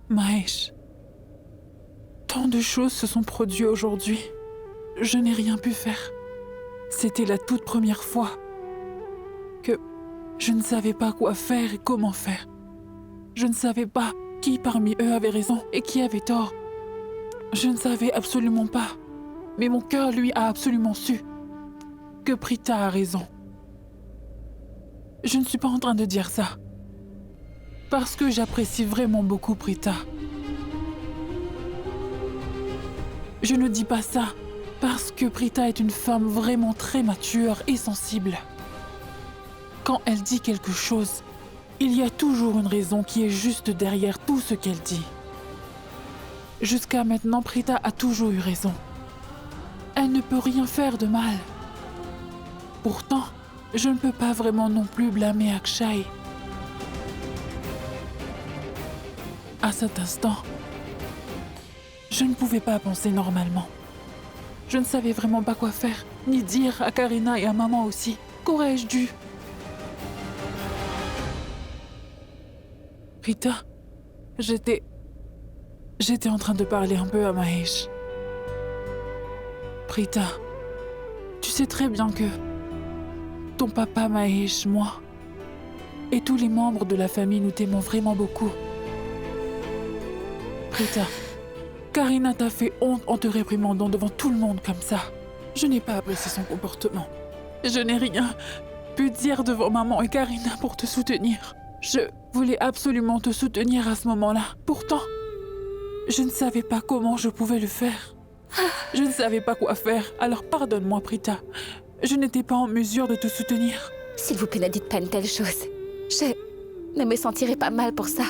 Mahesh, tant de choses se sont produites aujourd'hui. Je n'ai rien pu faire. C'était la toute première fois que je ne savais pas quoi faire et comment faire. Je ne savais pas qui parmi eux avait raison et qui avait tort. Je ne savais absolument pas. Mais mon cœur, lui, a absolument su que Prita a raison. Je ne suis pas en train de dire ça parce que j'apprécie vraiment beaucoup Prita. Je ne dis pas ça parce que Prita est une femme vraiment très mature et sensible. Quand elle dit quelque chose, il y a toujours une raison qui est juste derrière tout ce qu'elle dit. Jusqu'à maintenant, Prita a toujours eu raison. Elle ne peut rien faire de mal. Pourtant, je ne peux pas vraiment non plus blâmer Akshay. À cet instant, je ne pouvais pas penser normalement. Je ne savais vraiment pas quoi faire, ni dire à Karina et à maman aussi. Qu'aurais-je dû? Rita, j'étais en train de parler un peu à Mahesh. Prita, tu sais très bien que ton papa Mahesh, moi et tous les membres de la famille, nous t'aimons vraiment beaucoup. Prita, Karina t'a fait honte en te réprimandant devant tout le monde comme ça. Je n'ai pas apprécié son comportement. Je n'ai rien pu dire devant maman et Karina pour te soutenir. Je voulais absolument te soutenir à ce moment-là. Pourtant, je ne savais pas comment je pouvais le faire. Je ne savais pas quoi faire. Alors pardonne-moi, Prita. Je n'étais pas en mesure de te soutenir. S'il vous plaît, ne dites pas une telle chose. Je ne me sentirai pas mal pour ça.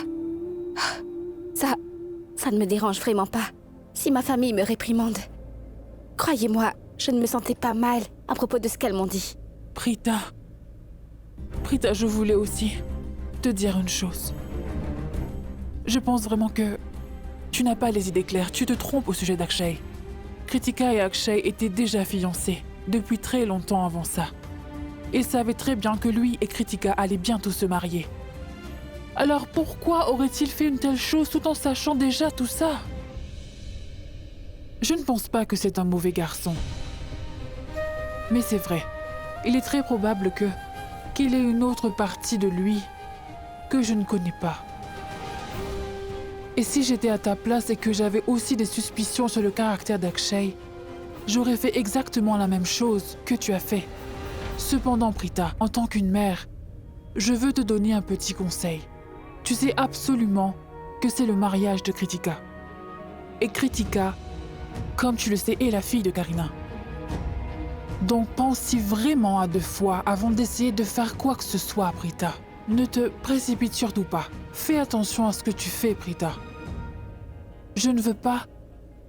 Ça ne me dérange vraiment pas. Si ma famille me réprimande, croyez-moi, je ne me sentais pas mal à propos de ce qu'elles m'ont dit. Prita, je voulais aussi te dire une chose. Je pense vraiment que tu n'as pas les idées claires. Tu te trompes au sujet d'Akshay. Kritika et Akshay étaient déjà fiancés depuis très longtemps avant ça. Ils savaient très bien que lui et Kritika allaient bientôt se marier. Alors pourquoi aurait-il fait une telle chose tout en sachant déjà tout ça? Je ne pense pas que c'est un mauvais garçon. Mais c'est vrai, il est très probable qu'il ait une autre partie de lui que je ne connais pas. Et si j'étais à ta place et que j'avais aussi des suspicions sur le caractère d'Akshay, j'aurais fait exactement la même chose que tu as fait. Cependant, Prita, en tant qu'une mère, je veux te donner un petit conseil. Tu sais absolument que c'est le mariage de Kritika. Et Kritika, comme tu le sais, est la fille de Karina. Donc pense-y vraiment à 2 fois avant d'essayer de faire quoi que ce soit, Prita. Ne te précipite surtout pas. Fais attention à ce que tu fais, Prita. Je ne veux pas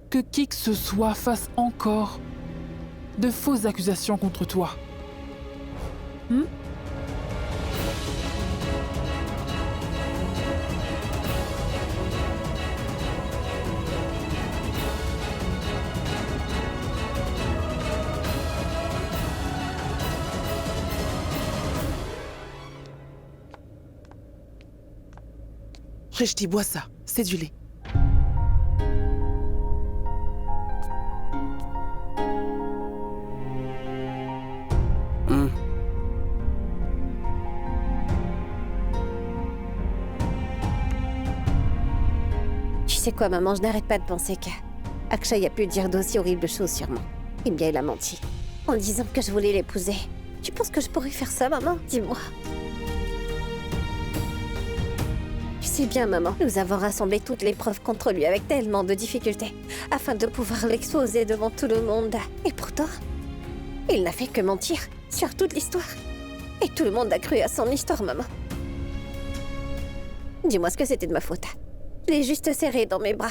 que qui que ce soit fasse encore de fausses accusations contre toi. Reshti, bois ça, c'est du lait. Tu sais quoi, maman, je n'arrête pas de penser qu'Akshay a pu dire d'aussi horribles choses sur moi. Eh bien, il a menti, en disant que je voulais l'épouser. Tu penses que je pourrais faire ça, maman? Dis-moi. Tu sais bien, maman, nous avons rassemblé toutes les preuves contre lui avec tellement de difficultés, afin de pouvoir l'exposer devant tout le monde. Et pourtant, il n'a fait que mentir sur toute l'histoire. Et tout le monde a cru à son histoire, maman. Dis-moi ce que c'était de ma faute. Je l'ai juste serrée dans mes bras.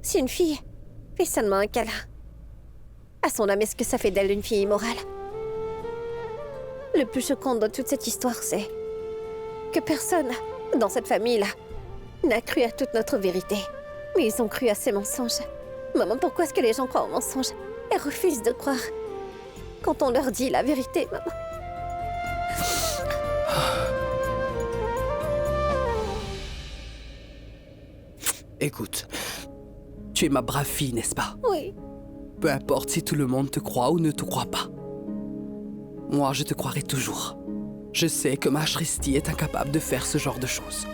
Si une fille fait seulement un câlin, à son âme, est-ce que ça fait d'elle une fille immorale? Le plus choquant dans toute cette histoire, c'est que personne dans cette famille-là n'a cru à toute notre vérité. Mais ils ont cru à ces mensonges. Maman, pourquoi est-ce que les gens croient aux mensonges et refusent de croire quand on leur dit la vérité, maman? Écoute, tu es ma brave fille, n'est-ce pas? Oui. Peu importe si tout le monde te croit ou ne te croit pas. Moi, je te croirai toujours. Je sais que ma Shristi est incapable de faire ce genre de choses.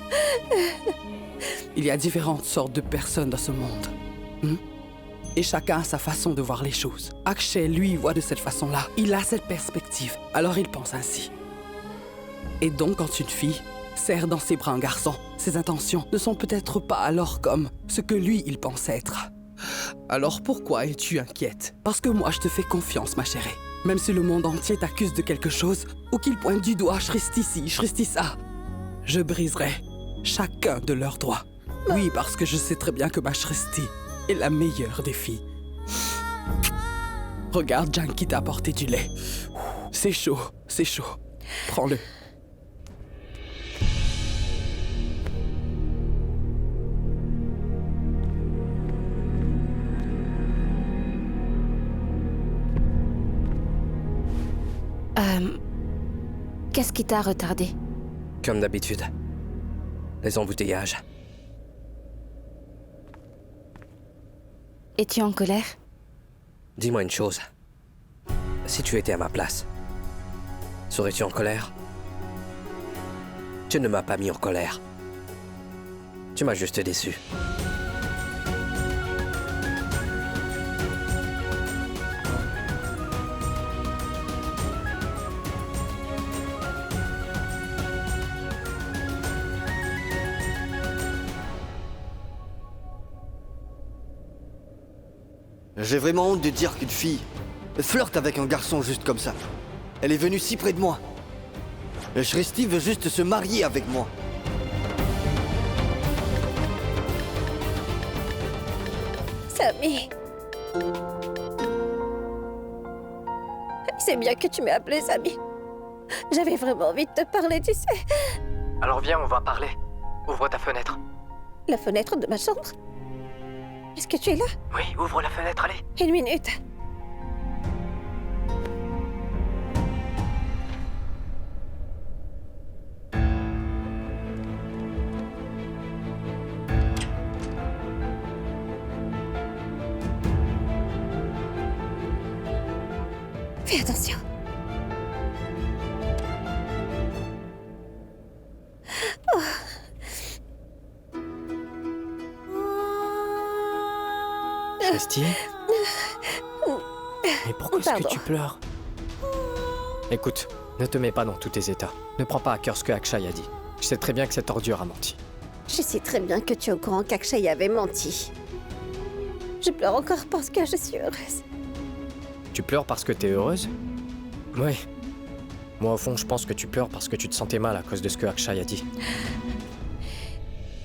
Il y a différentes sortes de personnes dans ce monde. Et chacun a sa façon de voir les choses. Akshay, lui, voit de cette façon-là. Il a cette perspective, alors il pense ainsi. Et donc, quand une fille serre dans ses bras un garçon, ses intentions ne sont peut-être pas alors comme ce que lui, il pense être. Alors pourquoi es-tu inquiète? Parce que moi, je te fais confiance, ma chérie. Même si le monde entier t'accuse de quelque chose, ou qu'il pointe du doigt Shristi ci, Shristi ça, je briserai chacun de leurs droits. Oui, parce que je sais très bien que ma Shristi est la meilleure des filles. Regarde, Janki t'a apporté du lait. C'est chaud, c'est chaud. Prends-le. Qu'est-ce qui t'a retardé? Comme d'habitude. Les embouteillages. Es-tu en colère? Dis-moi une chose. Si tu étais à ma place, serais-tu en colère? Tu ne m'as pas mis en colère. Tu m'as juste déçu. J'ai vraiment honte de dire qu'une fille flirte avec un garçon juste comme ça. Elle est venue si près de moi. Le Shristi veut juste se marier avec moi. Sami. C'est bien que tu m'aies appelé, Sami. J'avais vraiment envie de te parler, tu sais. Alors viens, on va parler. Ouvre ta fenêtre. La fenêtre de ma chambre. Est-ce que tu es là? Oui, ouvre la fenêtre, allez. Une minute. Fais attention. Shristi? Mais pourquoi est-ce que Pardon. tu pleures? Écoute, ne te mets pas dans tous tes états. Ne prends pas à cœur ce que Akshay a dit. Je sais très bien que cette ordure a menti. Je sais très bien que tu es au courant qu'Akshay avait menti. Je pleure encore parce que je suis heureuse. Tu pleures parce que t'es heureuse? Oui. Moi, au fond, je pense que tu pleures parce que tu te sentais mal à cause de ce que Akshay a dit.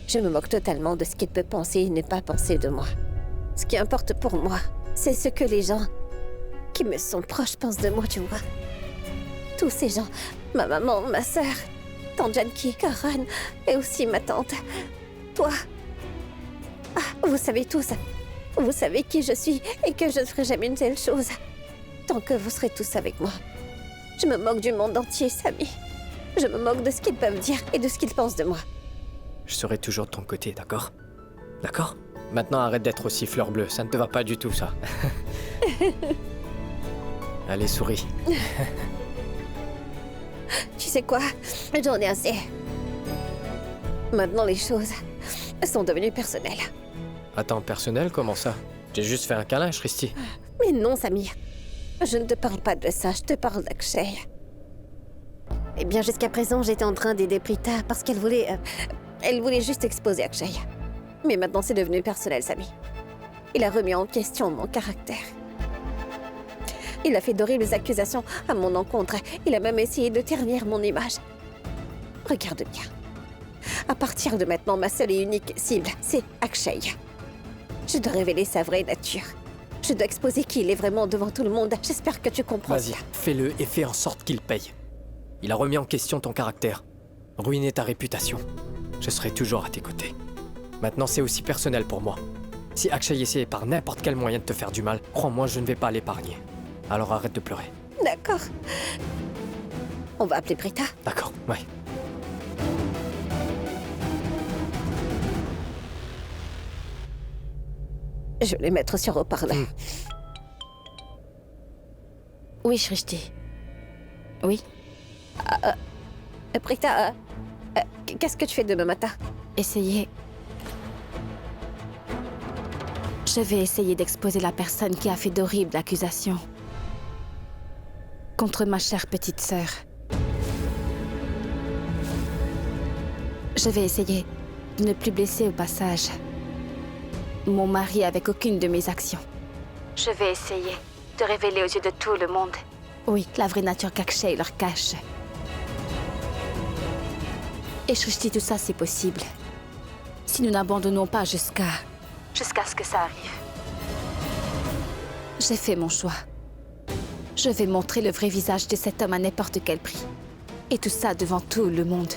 Je me moque totalement de ce qu'il peut penser et ne pas penser de moi. Ce qui importe pour moi, c'est ce que les gens qui me sont proches pensent de moi, tu vois. Tous ces gens, ma maman, ma sœur, tante Janki, Karan, et aussi ma tante. Toi. Ah, vous savez tous. Vous savez qui je suis et que je ne ferai jamais une telle chose. Tant que vous serez tous avec moi. Je me moque du monde entier, Sami. Je me moque de ce qu'ils peuvent dire et de ce qu'ils pensent de moi. Je serai toujours de ton côté, d'accord? D'accord? Maintenant, arrête d'être aussi fleur bleue. Ça ne te va pas du tout, ça. Allez, souris. Tu sais quoi? J'en ai assez. Maintenant, les choses sont devenues personnelles. Attends, personnel, comment ça? J'ai juste fait un câlin, Shristi. Mais non, Sami. Je ne te parle pas de ça, je te parle d'Akshay. Eh bien, jusqu'à présent, j'étais en train d'aider Prita parce qu'elle voulait... elle voulait juste exposer Akshay. Mais maintenant, c'est devenu personnel, Sami. Il a remis en question mon caractère. Il a fait d'horribles accusations à mon encontre. Il a même essayé de ternir mon image. Regarde bien. À partir de maintenant, ma seule et unique cible, c'est Akshay. Je dois révéler sa vraie nature. Je dois exposer qui il est vraiment devant tout le monde. J'espère que tu comprends Vas-y, ça. fais-le et fais en sorte qu'il paye. Il a remis en question ton caractère, ruiné ta réputation. Je serai toujours à tes côtés. Maintenant, c'est aussi personnel pour moi. Si Akshay essayait par n'importe quel moyen de te faire du mal, crois-moi, je ne vais pas l'épargner. Alors arrête de pleurer. D'accord. On va appeler Prita. D'accord, ouais. Je vais les mettre sur haut-parleur. Oui, Shrishti. Oui, Prita, qu'est-ce que tu fais demain matin? essayez. Je vais essayer d'exposer la personne qui a fait d'horribles accusations contre ma chère petite sœur. Je vais essayer de ne plus blesser au passage mon mari avec aucune de mes actions. Je vais essayer de révéler aux yeux de tout le monde, oui, la vraie nature qu'Akshay leur cache. Et Shrishti, tout ça, c'est possible. Si nous n'abandonnons pas jusqu'à ce que ça arrive. J'ai fait mon choix. Je vais montrer le vrai visage de cet homme à n'importe quel prix. Et tout ça devant tout le monde.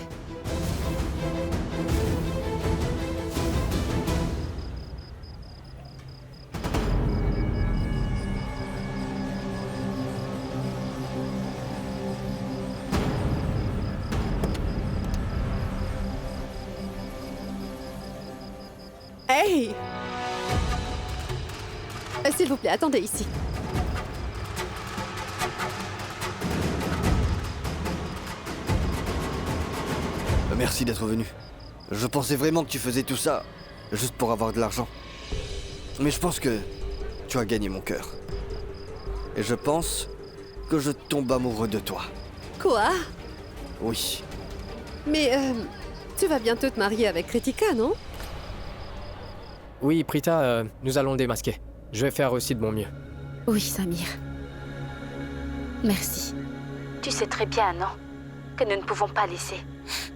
Hey! S'il vous plaît, attendez ici. Merci d'être venu. Je pensais vraiment que tu faisais tout ça juste pour avoir de l'argent. Mais je pense que tu as gagné mon cœur. Et je pense que je tombe amoureux de toi. Quoi? Oui. Mais tu vas bientôt te marier avec Kritika, non? Oui, Prita, nous allons démasquer. Je vais faire aussi de mon mieux. Oui, Samir. Merci. Tu sais très bien, non? Que nous ne pouvons pas laisser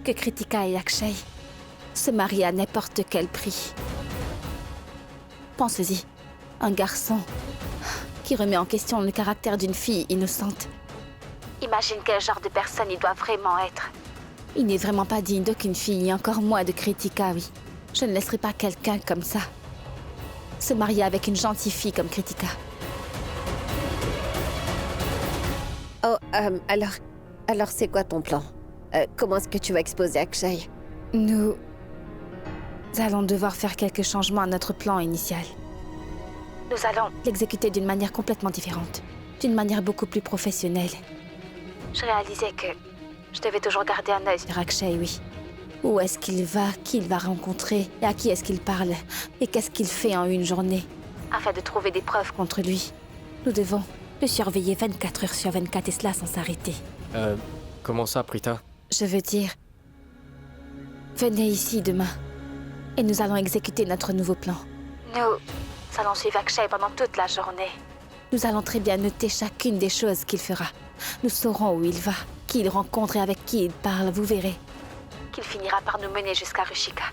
que Kritika et Akshay se marient à n'importe quel prix. Pense-y. Un garçon qui remet en question le caractère d'une fille innocente. Imagine quel genre de personne il doit vraiment être. Il n'est vraiment pas digne d'aucune fille, et encore moins de Kritika, oui. Je ne laisserai pas quelqu'un comme ça se marier avec une gentille fille comme Kritika. Oh, alors c'est quoi ton plan? Comment est-ce que tu vas exposer Akshay? Nous allons devoir faire quelques changements à notre plan initial. Nous allons l'exécuter d'une manière complètement différente, d'une manière beaucoup plus professionnelle. Je réalisais que je devais toujours garder un œil sur Akshay, oui. Où est-ce qu'il va, qui il va rencontrer, et à qui est-ce qu'il parle, et qu'est-ce qu'il fait en une journée, afin de trouver des preuves contre lui. Nous devons le surveiller 24 heures sur 24 et cela sans s'arrêter. Comment ça, Prita? Je veux dire, venez ici demain, et nous allons exécuter notre nouveau plan. Nous allons suivre Akshay pendant toute la journée. Nous allons très bien noter chacune des choses qu'il fera. Nous saurons où il va, qui il rencontre et avec qui il parle, vous verrez. Qu'il finira par nous mener jusqu'à Rushika.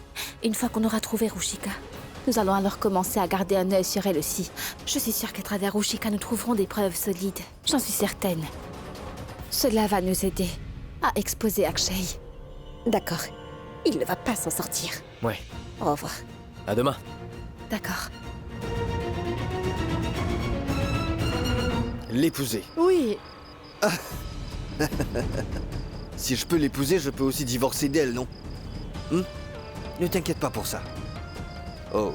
Une fois qu'on aura trouvé Rushika, nous allons alors commencer à garder un œil sur elle aussi. Je suis sûre qu'à travers Rushika, nous trouverons des preuves solides. J'en suis certaine. Cela va nous aider à exposer Akshay. D'accord. Il ne va pas s'en sortir. Ouais. Au revoir. À demain. D'accord. L'épouser. Oui. Si je peux l'épouser, je peux aussi divorcer d'elle, non? Ne t'inquiète pas pour ça. Oh,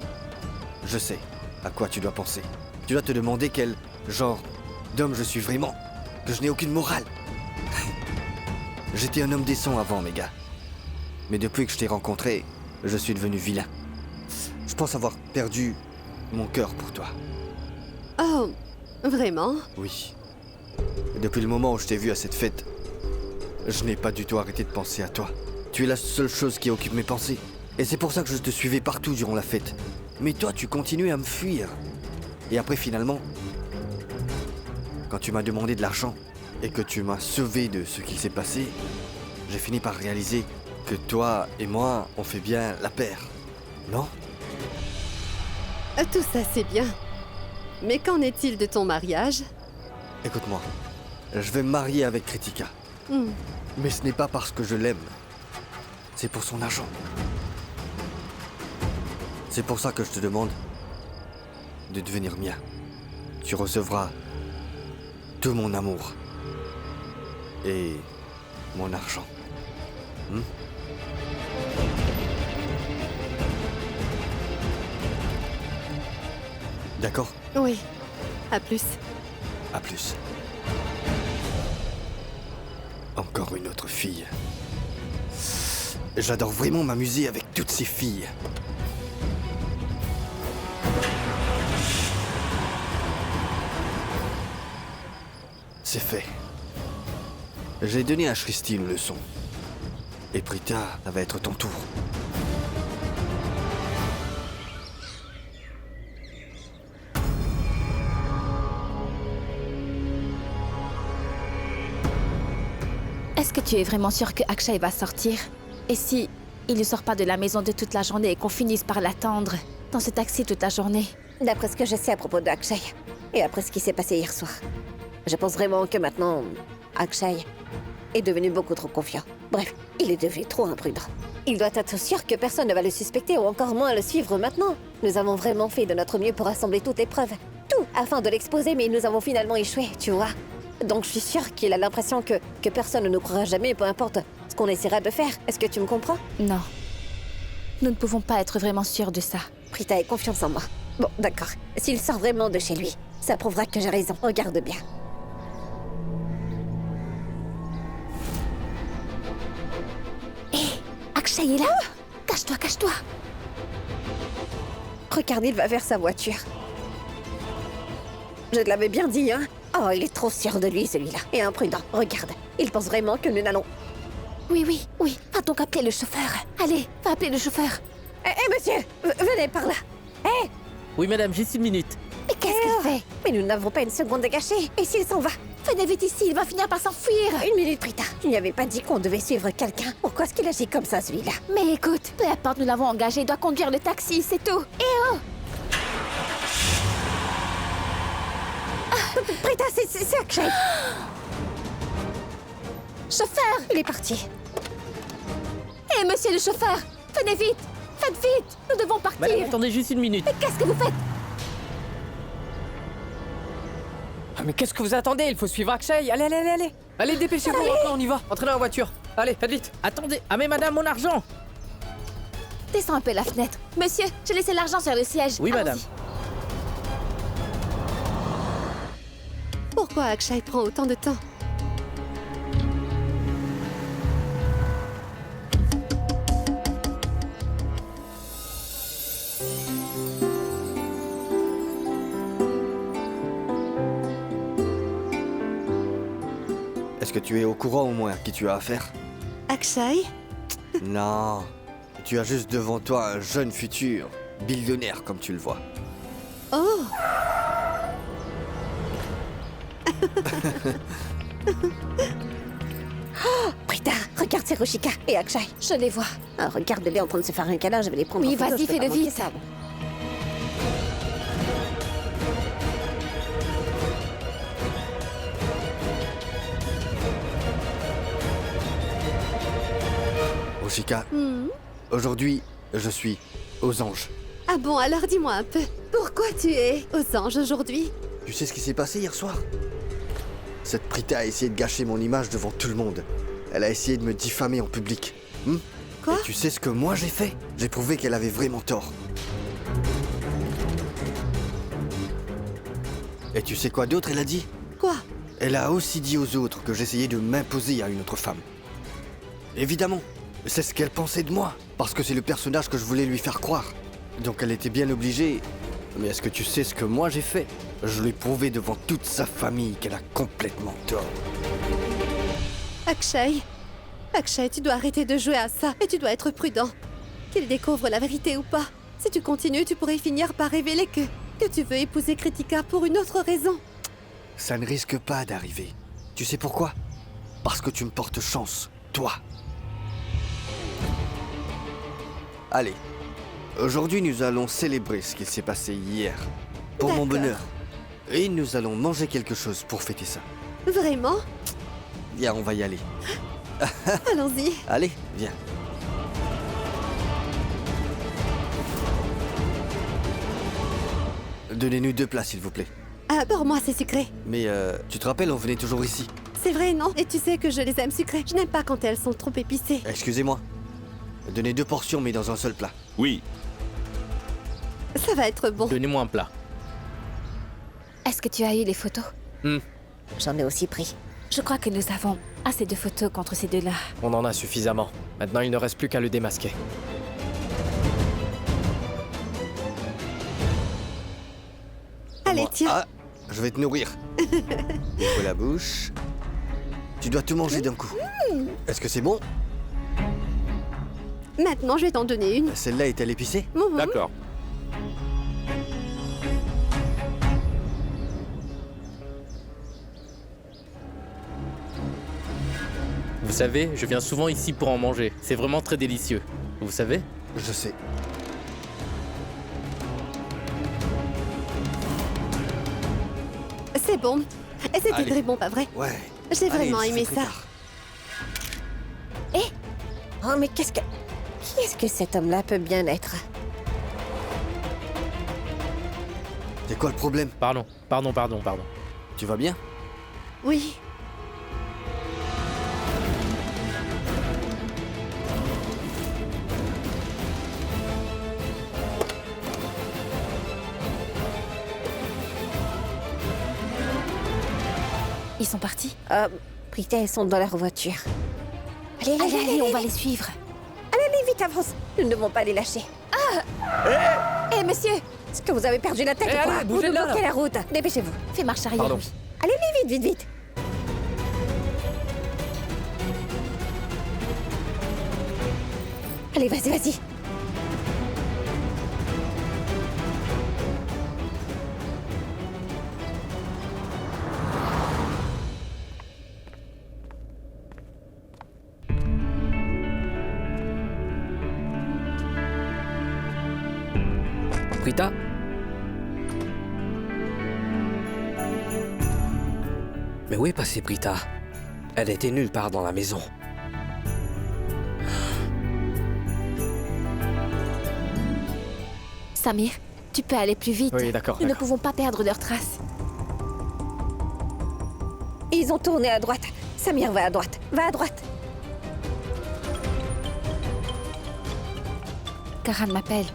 je sais à quoi tu dois penser. Tu dois te demander quel genre d'homme je suis vraiment. Que je n'ai aucune morale. J'étais un homme décent avant, mes gars. Mais depuis que je t'ai rencontré, je suis devenu vilain. Je pense avoir perdu mon cœur pour toi. Oh, vraiment? Oui. Depuis le moment où je t'ai vu à cette fête, je n'ai pas du tout arrêté de penser à toi. Tu es la seule chose qui occupe mes pensées. Et c'est pour ça que je te suivais partout durant la fête. Mais toi, tu continuais à me fuir. Et après, finalement, quand tu m'as demandé de l'argent et que tu m'as sauvé de ce qui s'est passé, j'ai fini par réaliser que toi et moi, on fait bien la paire. Non? Tout ça, c'est bien. Mais qu'en est-il de ton mariage? Écoute-moi, je vais me marier avec Kritika. Mais ce n'est pas parce que je l'aime. C'est pour son argent. C'est pour ça que je te demande de devenir mien. Tu recevras tout mon amour et mon argent. D'accord? Oui. À plus. À plus. Encore une autre fille. J'adore vraiment m'amuser avec toutes ces filles. C'est fait. J'ai donné à Shristi une leçon. Et Prita, ça va être ton tour. Est-ce que tu es vraiment sûr que Akshay va sortir? Et si il ne sort pas de la maison de toute la journée et qu'on finisse par l'attendre dans ce taxi toute la journée? D'après ce que je sais à propos d'Akshay, et après ce qui s'est passé hier soir, je pense vraiment que maintenant, Akshay est devenu beaucoup trop confiant. Bref, il est devenu trop imprudent. Il doit être sûr que personne ne va le suspecter ou encore moins le suivre maintenant. Nous avons vraiment fait de notre mieux pour rassembler toutes les preuves. Tout, afin de l'exposer, mais nous avons finalement échoué, tu vois. Donc je suis sûre qu'il a l'impression que personne ne nous croira jamais, peu importe ce qu'on essaiera de faire. Est-ce que tu me comprends? Non. Nous ne pouvons pas être vraiment sûrs de ça. Prita ait confiance en moi. Bon, d'accord. S'il sort vraiment de chez lui, ça prouvera que j'ai raison. Regarde bien. Hé, Akshay est là. Cache-toi, cache-toi. Regarde, il va vers sa voiture. Je te l'avais bien dit, hein? Oh, il est trop sûr de lui, celui-là. Et imprudent. Regarde, il pense vraiment que nous n'allons... Oui, oui, oui. Va donc appeler le chauffeur. Allez, va appeler le chauffeur. Hé, monsieur! Venez par là! Hé! Oui, madame, juste une minute. Mais qu'est-ce qu'il fait? Mais nous n'avons pas une seconde à gâcher. Et s'il s'en va? Venez vite ici, il va finir par s'enfuir. Une minute, Prita. Tu n'y avais pas dit qu'on devait suivre quelqu'un. Pourquoi est-ce qu'il agit comme ça, celui-là? Mais écoute, peu importe, nous l'avons engagé, il doit conduire le taxi, c'est tout. Et oh! Prita, c'est Akshay! Chauffeur! Il est parti. Hé, monsieur le chauffeur! Venez vite! Faites vite! Nous devons partir! Madame, attendez juste une minute. Mais qu'est-ce que vous faites? Ah, mais qu'est-ce que vous attendez? Il faut suivre Akshay. Allez, allez, allez, allez. Allez, dépêchez-vous, rentrez, on y va. Entrez dans la voiture. Allez, faites vite. Attendez. Ah, mais madame, mon argent! Descends un peu la fenêtre. Monsieur, j'ai laissé l'argent sur le siège. Oui, madame. Allons-y. Pourquoi Akshay prend autant de temps? Est-ce que tu es au courant au moins à qui tu as affaire? Akshay? Non. Tu as juste devant toi un jeune futur, billionnaire comme tu le vois. Oh! Prita, regarde Serushika et Akshay. Je les vois. Ah, regarde-les en train de se faire un câlin, je vais les prendre Oui, en photo, vas-y, je peux fais-le pas manquer vite. ça. Rushika, aujourd'hui, je suis aux anges. Ah bon, alors dis-moi un peu. Pourquoi tu es aux anges aujourd'hui? Tu sais ce qui s'est passé hier soir? Cette Prita a essayé de gâcher mon image devant tout le monde. Elle a essayé de me diffamer en public. Quoi? Et tu sais ce que moi j'ai fait? J'ai prouvé qu'elle avait vraiment tort. Et tu sais quoi d'autre elle a dit? Quoi? Elle a aussi dit aux autres que j'essayais de m'imposer à une autre femme. Évidemment, c'est ce qu'elle pensait de moi, parce que c'est le personnage que je voulais lui faire croire. Donc elle était bien obligée. Mais est-ce que tu sais ce que moi j'ai fait? Je lui ai prouvé devant toute sa famille qu'elle a complètement tort. Akshay? Akshay, tu dois arrêter de jouer à ça et tu dois être prudent. Qu'il découvre la vérité ou pas. Si tu continues, tu pourrais finir par révéler que tu veux épouser Kritika pour une autre raison. Ça ne risque pas d'arriver. Tu sais pourquoi? Parce que tu me portes chance, toi. Allez, aujourd'hui nous allons célébrer ce qui s'est passé hier. Pour mon D'accord. bonheur. Et nous allons manger quelque chose pour fêter ça. Vraiment? Viens, on va y aller. Allons-y. Allez, viens. Donnez-nous 2 plats, s'il vous plaît. Ah, pour moi, c'est sucré. Mais tu te rappelles, on venait toujours ici. C'est vrai, non? Et tu sais que je les aime sucrées. Je n'aime pas quand elles sont trop épicées. Excusez-moi. Donnez 2 portions, mais dans un seul plat. Oui, Ça va être bon. donnez-moi un plat. Est-ce que tu as eu les photos? J'en ai aussi pris. Je crois que nous avons assez de photos contre ces deux-là. On en a suffisamment. Maintenant, il ne reste plus qu'à le démasquer. Allez, tiens. Ah, je vais te nourrir. Ouvre la bouche. Tu dois tout manger d'un coup. Est-ce que c'est bon? Maintenant, je vais t'en donner une. Celle-là est-elle épicée? Mhm. D'accord. Vous savez, je viens souvent ici pour en manger. C'est vraiment très délicieux. Vous savez? Je sais. C'est bon. Et c'était Allez. très bon, pas vrai? Ouais. J'ai vraiment Allez, aimé c'est ça. plus tard. Oh, mais qu'est-ce que... Qui est-ce que cet homme-là peut bien être? C'est quoi le problème? Pardon. Tu vas bien? Oui. Ils sont partis? Prita, ils sont dans leur voiture. Allez, allez, Allez, on va les suivre. allez, vite, avance. Nous ne devons pas les lâcher. Hé, monsieur! Est-ce que vous avez perdu la tête Eh, ou quoi? allez, Vous bougez nous là, bloquez la route. Dépêchez-vous. Fais marche arrière, Pardon. oui. Allez, vite, vite, vite. Allez, vas-y, vas-y. Prita? Mais où est passée Prita? Elle était nulle part dans la maison. Samir, tu peux aller plus vite. Oui, d'accord, Nous ne d'accord. pouvons pas perdre leurs traces. Ils ont tourné à droite. Samir, va à droite. Va à droite. Karan m'appelle.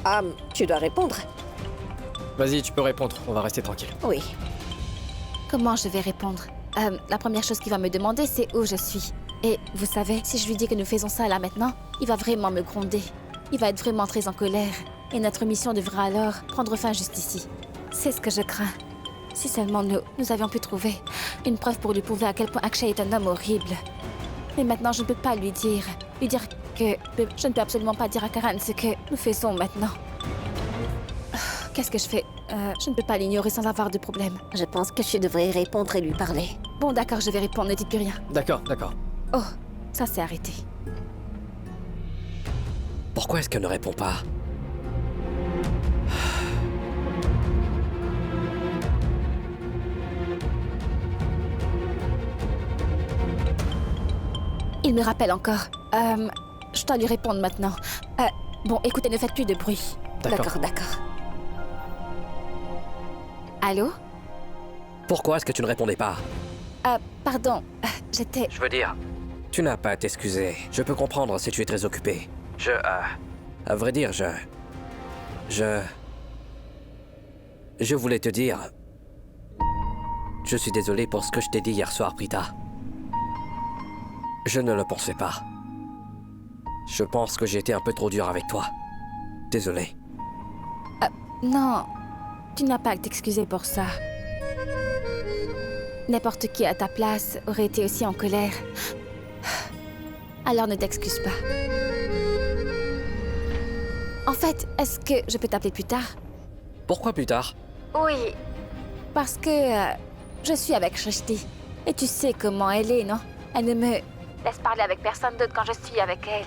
Ah, tu dois répondre. Vas-y, tu peux répondre. On va rester tranquille. Oui. Comment je vais répondre? La première chose qu'il va me demander, c'est où je suis. Et vous savez, si je lui dis que nous faisons ça là maintenant, il va vraiment me gronder. Il va être vraiment très en colère. Et notre mission devra alors prendre fin juste ici. C'est ce que je crains. Si seulement nous avions pu trouver une preuve pour lui prouver à quel point Akshay est un homme horrible. Mais maintenant, je ne peux pas lui dire que je ne peux absolument pas dire à Karan ce que nous faisons maintenant. Qu'est-ce que je fais? Je ne peux pas l'ignorer sans avoir de problème. Je pense que tu devrais répondre et lui parler. Bon, d'accord, je vais répondre, ne dites plus rien. D'accord, d'accord. Oh, ça s'est arrêté. Pourquoi est-ce qu'elle ne répond pas? Il me rappelle encore. Je dois lui répondre maintenant. Bon, écoutez, ne faites plus de bruit. D'accord. D'accord. Allô? Pourquoi est-ce que tu ne répondais pas? Pardon, j'étais... Je veux dire, tu n'as pas à t'excuser. Je peux comprendre si tu es très occupé. À vrai dire, je voulais te dire... Je suis désolé pour ce que je t'ai dit hier soir, Prita. Je ne le pensais pas. Je pense que j'ai été un peu trop dur avec toi. Désolé. Non, tu n'as pas à t'excuser pour ça. N'importe qui à ta place aurait été aussi en colère. Alors ne t'excuse pas. En fait, est-ce que je peux t'appeler plus tard? Pourquoi plus tard? Oui. Parce que je suis avec Shrishti. Et tu sais comment elle est, non? Elle ne me laisse parler avec personne d'autre quand je suis avec elle.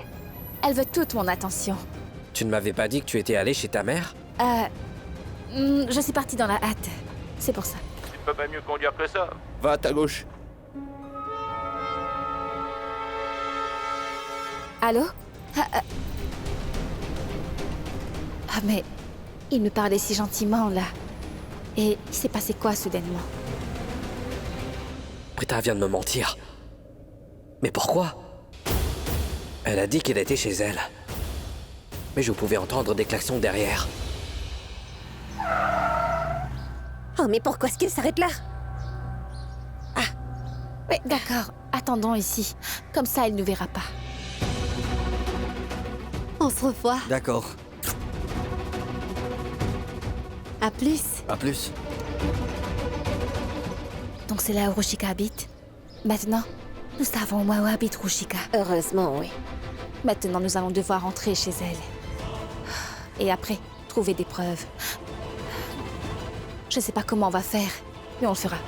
Elle veut toute mon attention. Tu ne m'avais pas dit que tu étais allé chez ta mère? Je suis partie dans la hâte. C'est pour ça. Tu peux pas mieux conduire que ça. Va à ta gauche. Allô? Mais il me parlait si gentiment, là. Et il s'est passé quoi, soudainement? Prita vient de me mentir. Mais pourquoi? Elle a dit qu'elle était chez elle. Mais je pouvais entendre des klaxons derrière. Oh, mais pourquoi est-ce qu'il s'arrête là? Mais d'accord, attendons ici. Comme ça, il ne verra pas. On se revoit. D'accord. À plus. À plus. Donc c'est là où Rushika habite. Maintenant, nous savons au moins où habite Rushika. Heureusement, oui. Maintenant, nous allons devoir rentrer chez elle. Et après, trouver des preuves. Je sais pas comment on va faire, mais on le fera.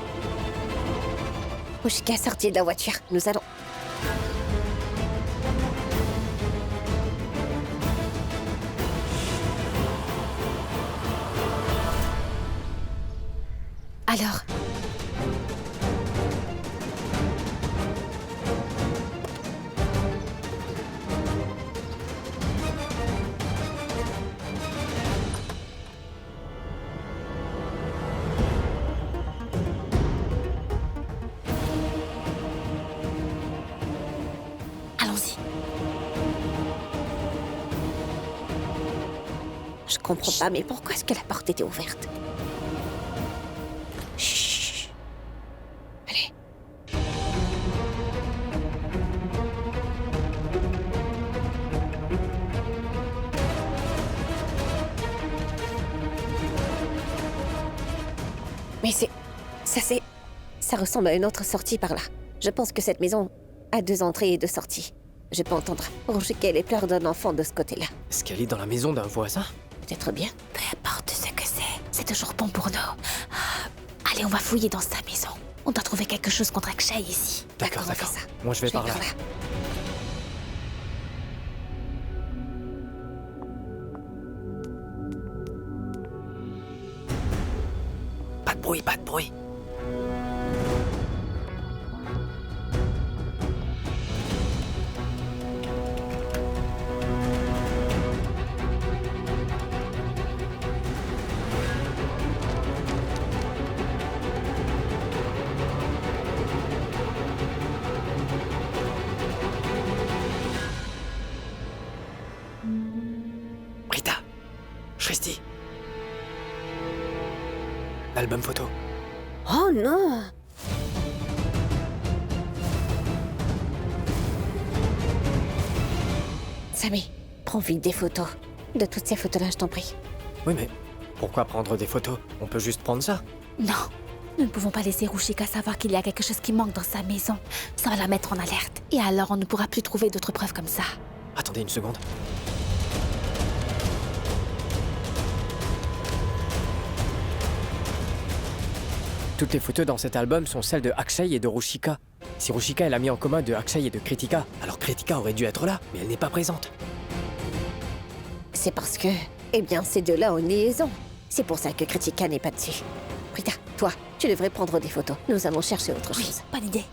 Rushika est sortie de la voiture. Nous allons... Alors, allons-y. Je comprends pas, mais pourquoi est-ce que la porte était ouverte? Chut. Allez. Mais ça ressemble à une autre sortie par là. Je pense que cette maison a 2 entrées et 2 sorties. Je peux entendre Rushika et les pleurs d'un enfant de ce côté-là. Est-ce qu'elle est dans la maison d'un voisin? Peut-être bien. Peu importe ce que c'est toujours bon pour nous. Allez, on va fouiller dans sa maison. On doit trouver quelque chose contre Akshay ici. D'accord, on fait d'accord. ça. Moi, je vais par là. par là. Pas de bruit, pas de bruit. Rita, Shristi. L'album photo. Oh non! Samy, prends vite des photos. De toutes ces photos-là, je t'en prie. Oui, mais pourquoi prendre des photos? On peut juste prendre ça. Non, nous ne pouvons pas laisser Rushika savoir qu'il y a quelque chose qui manque dans sa maison. Ça va la mettre en alerte. Et alors, on ne pourra plus trouver d'autres preuves comme ça. Attendez une seconde. Toutes les photos dans cet album sont celles de Akshay et de Rushika. Si Rushika est l'amie en commun de Akshay et de Kritika, alors Kritika aurait dû être là, mais elle n'est pas présente. C'est parce que, eh bien, ces deux-là ont une liaison. C'est pour ça que Kritika n'est pas dessus. Rita, toi, tu devrais prendre des photos. Nous allons chercher autre Oui, chose. bonne idée.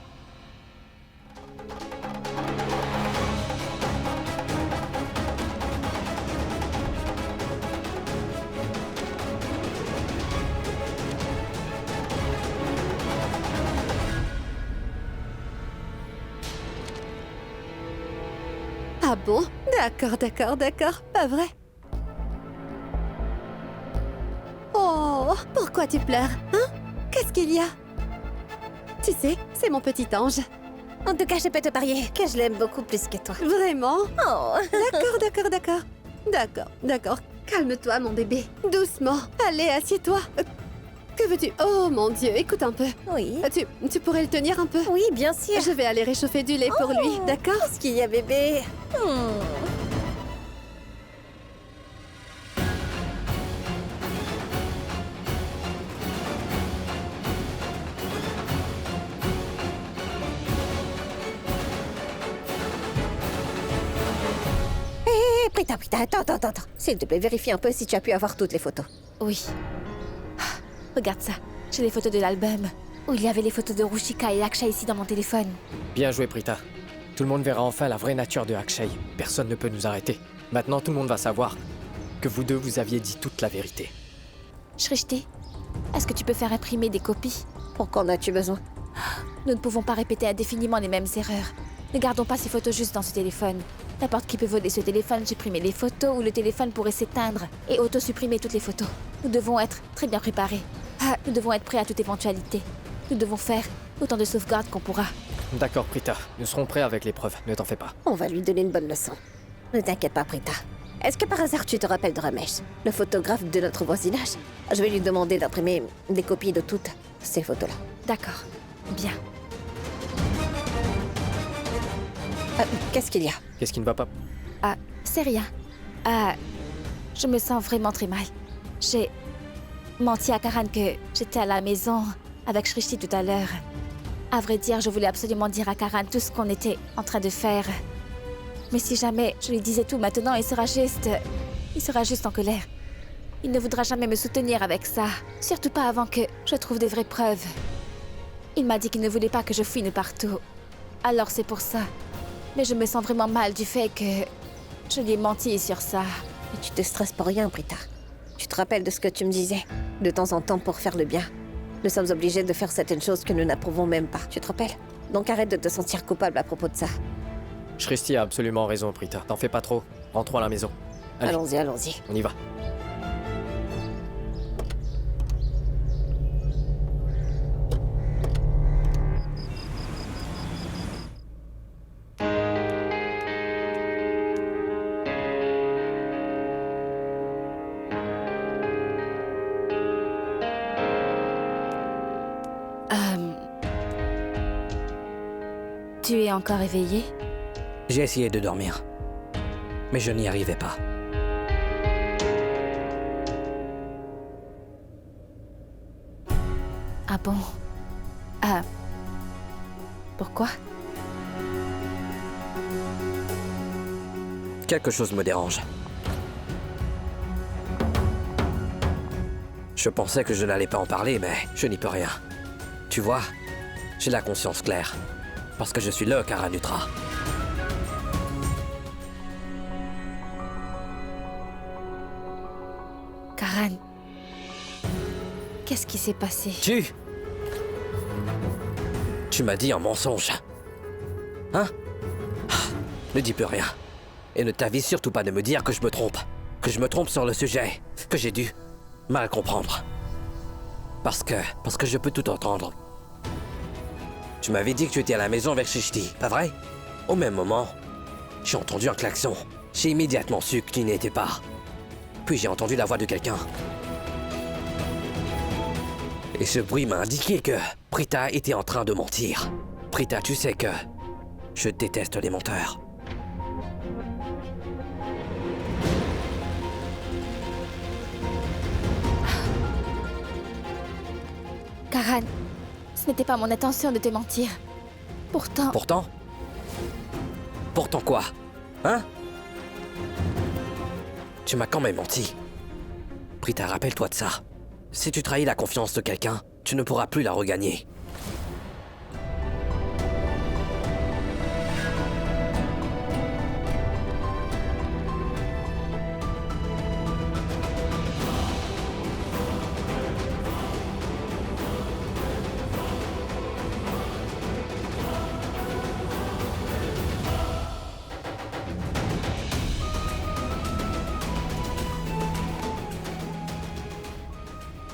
Ah bon? D'accord, d'accord, d'accord. Pas vrai? Oh, pourquoi tu pleures? Hein? Qu'est-ce qu'il y a? Tu sais, c'est mon petit ange. En tout cas, je peux te parier que je l'aime beaucoup plus que toi. Vraiment? Oh! D'accord, d'accord, d'accord. D'accord, d'accord. Calme-toi, mon bébé. Doucement. Allez, assieds-toi. Que veux-tu? Oh, mon Dieu, écoute un peu. Oui. Tu pourrais le tenir un peu? Oui, bien sûr. Je vais aller réchauffer du lait pour lui, d'accord? Qu'est-ce qu'il y a, bébé? Prita, attends. S'il te plaît, vérifie un peu si tu as pu avoir toutes les photos. Oui. Ah, regarde ça. J'ai les photos de l'album. Où il y avait les photos de Rushika et Akshay ici dans mon téléphone. Bien joué, Prita. Tout le monde verra enfin la vraie nature de Akshay. Personne ne peut nous arrêter. Maintenant, tout le monde va savoir que vous deux, vous aviez dit toute la vérité. Shrishti, est-ce que tu peux faire imprimer des copies? Pourquoi en as-tu besoin? Nous ne pouvons pas répéter indéfiniment les mêmes erreurs. Ne gardons pas ces photos juste dans ce téléphone. N'importe qui peut voler ce téléphone, supprimer les photos ou le téléphone pourrait s'éteindre et auto-supprimer toutes les photos. Nous devons être très bien préparés. Ah, nous devons être prêts à toute éventualité. Nous devons faire autant de sauvegardes qu'on pourra. D'accord, Prita. Nous serons prêts avec les preuves. Ne t'en fais pas. On va lui donner une bonne leçon. Ne t'inquiète pas, Prita. Est-ce que par hasard tu te rappelles de Ramesh, le photographe de notre voisinage? Je vais lui demander d'imprimer des copies de toutes ces photos-là. D'accord. Bien. Qu'est-ce qu'il y a? Qu'est-ce qui ne va pas? Ah, c'est rien. Ah, je me sens vraiment très mal. J'ai menti à Karan que j'étais à la maison avec Shrishti tout à l'heure. À vrai dire, je voulais absolument dire à Karan tout ce qu'on était en train de faire. Mais si jamais je lui disais tout maintenant, il sera juste en colère. Il ne voudra jamais me soutenir avec ça. Surtout pas avant que je trouve des vraies preuves. Il m'a dit qu'il ne voulait pas que je fouine partout. Alors c'est pour ça. Mais je me sens vraiment mal du fait que je lui ai menti sur ça. Mais tu te stresses pour rien, Prita. Tu te rappelles de ce que tu me disais? De temps en temps, pour faire le bien, nous sommes obligés de faire certaines choses que nous n'approuvons même pas. Tu te rappelles? Donc arrête de te sentir coupable à propos de ça. Shrishti a absolument raison, Prita. T'en fais pas trop. Rentrons à la maison. Allez, Allons-y, allons-y. on y va. Tu es encore éveillé? J'ai essayé de dormir, mais je n'y arrivais pas. Ah bon? Ah. Pourquoi? Quelque chose me dérange. Je pensais que je n'allais pas en parler, mais je n'y peux rien. Tu vois, j'ai la conscience claire, parce que je suis le Karanutra. Karan. Qu'est-ce qui s'est passé? Tu m'as dit un mensonge. Hein? Ne dis plus rien. Et ne t'avise surtout pas de me dire que je me trompe. Que je me trompe sur le sujet. Que j'ai dû mal comprendre. Parce que je peux tout entendre. Tu m'avais dit que tu étais à la maison avec Shrishti, pas vrai? Au même moment, j'ai entendu un klaxon. J'ai immédiatement su que tu n'y étais pas. Puis j'ai entendu la voix de quelqu'un. Et ce bruit m'a indiqué que Prita était en train de mentir. Prita, tu sais que je déteste les menteurs. Karan, ce n'était pas mon intention de te mentir. Pourtant... Pourtant? Pourtant quoi? Hein? Tu m'as quand même menti. Prita, rappelle-toi de ça. Si tu trahis la confiance de quelqu'un, tu ne pourras plus la regagner.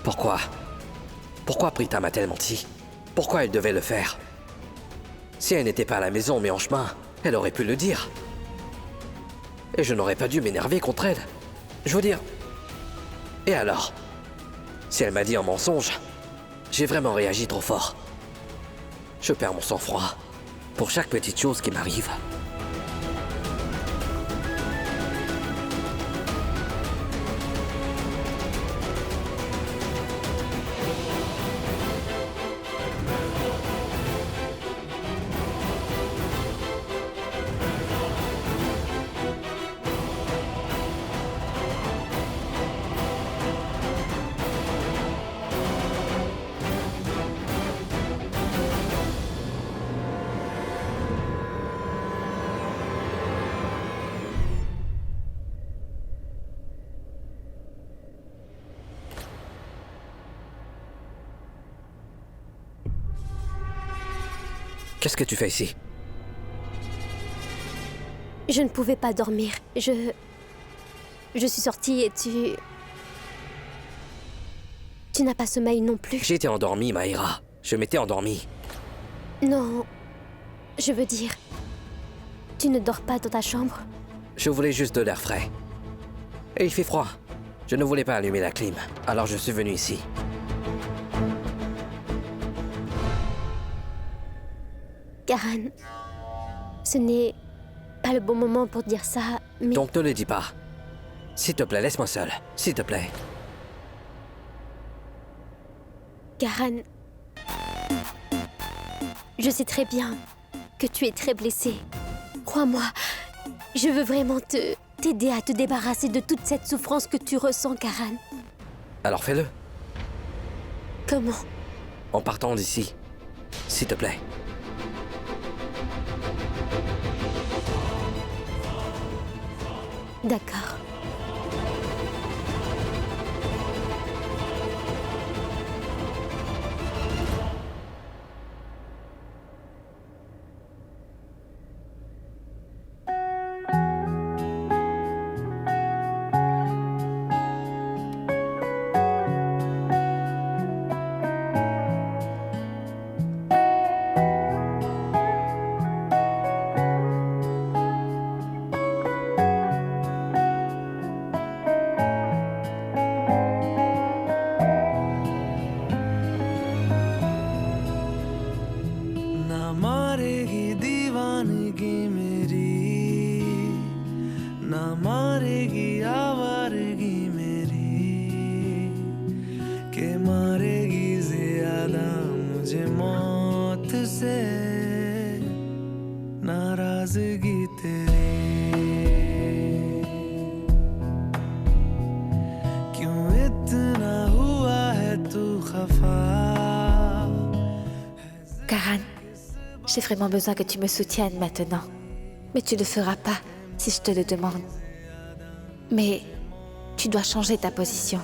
Pourquoi? Pourquoi Prita m'a-t-elle menti? Pourquoi elle devait le faire? Si elle n'était pas à la maison mais en chemin, elle aurait pu le dire. Et je n'aurais pas dû m'énerver contre elle. Je veux dire... Et alors? Si elle m'a dit un mensonge, j'ai vraiment réagi trop fort. Je perds mon sang-froid pour chaque petite chose qui m'arrive. Qu'est-ce que tu fais ici? Je ne pouvais pas dormir. Je suis sortie et tu... Tu n'as pas sommeil non plus. J'étais endormi, Maïra. Je m'étais endormi. Non, je veux dire... Tu ne dors pas dans ta chambre? Je voulais juste de l'air frais. Et il fait froid. Je ne voulais pas allumer la clim, alors je suis venu ici. Karan, ce n'est pas le bon moment pour dire ça, mais... Donc ne le dis pas. S'il te plaît, laisse-moi seul. S'il te plaît. Karan, je sais très bien que tu es très blessé. Crois-moi, je veux vraiment t'aider à te débarrasser de toute cette souffrance que tu ressens, Karan. Alors fais-le. Comment? En partant d'ici. S'il te plaît. D'accord. Karan, j'ai vraiment besoin que tu me soutiennes maintenant. Mais tu ne le feras pas si je te le demande. Mais tu dois changer ta position.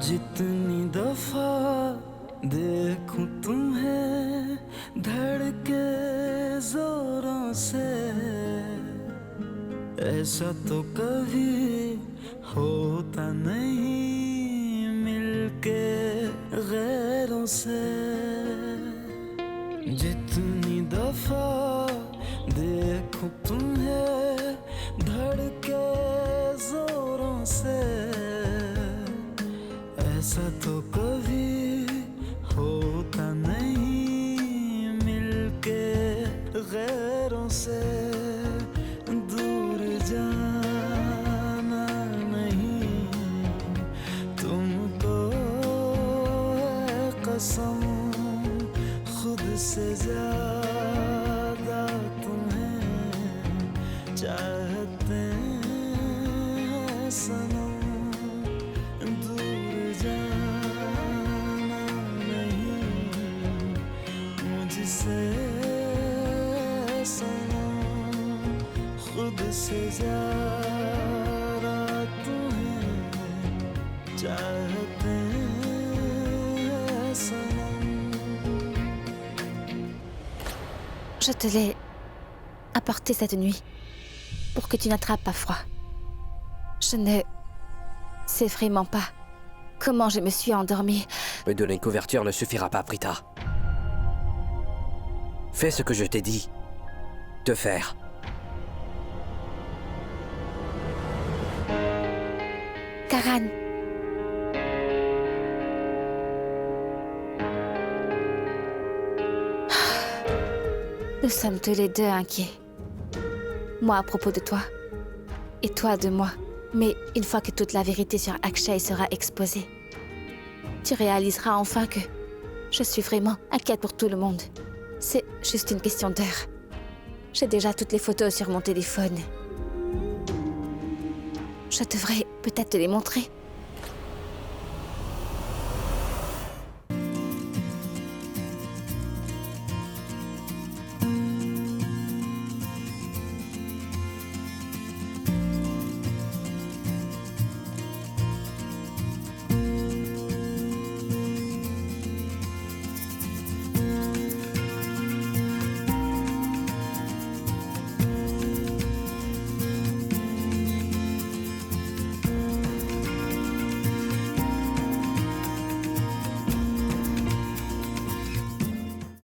जितनी दफा देखूं तुम्हें धड़के जोरों से, ऐसा तो कभी होता नहीं मिलके गैरों से। जितनी दफा देखूं तुम्हें धड़के जोरों से, ऐसा तो कभी होता नहीं मिलके गैरों से। दूर जाना नहीं तुमको है कसम, खुद से ज्यादा तुम्हें चाहते हैं सनम। खुद से ज्यादा तुम्हें चाहते हैं सनम। Je te l'ai apporté cette nuit pour que tu n'attrapes pas froid. Je ne sais vraiment pas comment je me suis endormie. Me donner une couverture ne suffira pas, Prita. Fais ce que je t'ai dit de faire. Farhan. Nous sommes tous les deux inquiets. Moi à propos de toi. Et toi de moi. Mais une fois que toute la vérité sur Akshay sera exposée, tu réaliseras enfin que je suis vraiment inquiète pour tout le monde. C'est juste une question d'heure. J'ai déjà toutes les photos sur mon téléphone. Je devrais peut-être te les montrer.